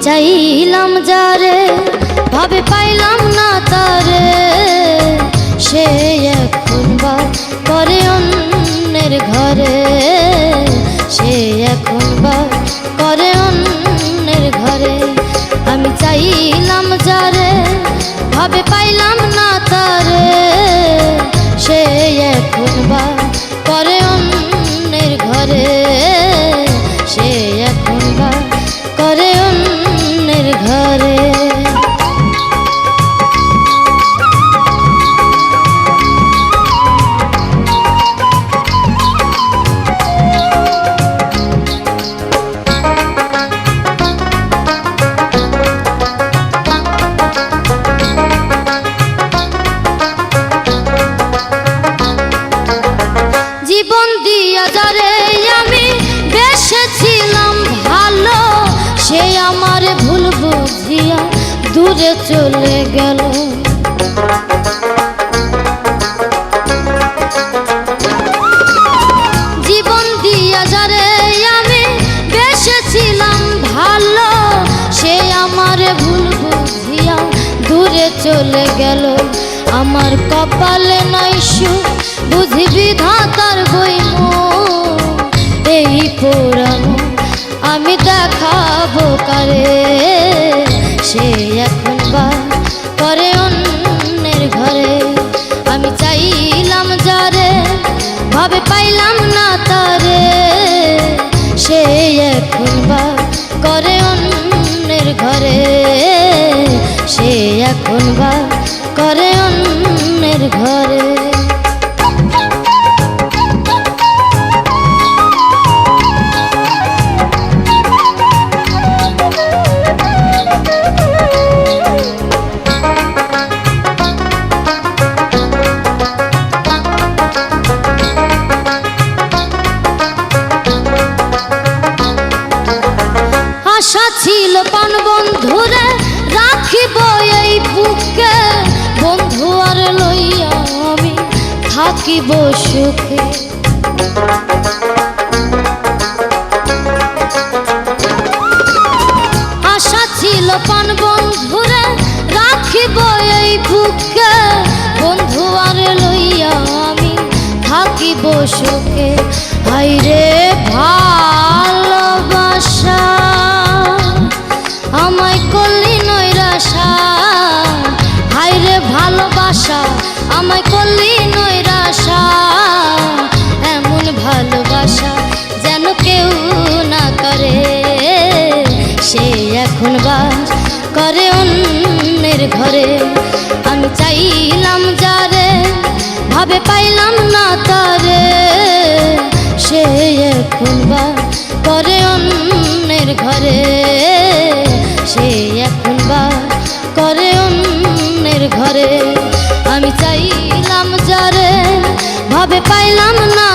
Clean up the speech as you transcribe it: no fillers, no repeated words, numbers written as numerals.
চাইলাম যারে ভাবে পাইলাম না তারে, সে এখন বা করে অন্যের ঘরে, সে এখন বা করে অন্যের ঘরে। আমি চাইলাম যারে ভাবে পাইলাম না তারে, সে এখন বা করে অন্যের ঘরে, সে এখন বা করে অন্যের ঘরে। জীবন দিয়া যারে আমি বেসেছিলাম ভালো, সে আমার ভুল বুঝিয়া দূরে চলে গেল। জীবন দিয়া যারে আমি বেসেছিলাম ভালো, সে আমার ভুল বুঝিয়া দূরে চলে গেল। আমার কপালে নাই সুখ বুঝি বিধাতার বইমন, এই পুরানো আমি দেখাবো কারে, সে এখন বা করে অন্যের ঘরে। আমি চাইলাম যারে ভাবে পাইলাম না তারে, সে এখন বা করে অন্যের ঘরে, সে এখন বা করে অন্যের ঘরে। আশা ছিল পান বন্ধুরে রাখিব এই বুকে, বন্ধু আর লইয়া আমি থাকিব সুখে। আশা ছিল পান বন্ধুরে রাখিব এই বুকে, বন্ধু আর লইয়া আমি থাকিব সুখে। হায়রে ভালোবাসা আমায় করলি নৈরাশা, হায়রে ভালোবাসা আমায় করলি নৈরাশা। এমন ভালোবাসা যেন কেউ না করে, সে এখন বাস করে অন্যের ঘরে। আমি চাইলাম যারে ভাবে পাইলাম না তারে, সে এখন বা করে অন্যের ঘরে, সে এখন বা করে অন্যের ঘরে। আমি চাইলাম যারে ভাবে পাইলাম না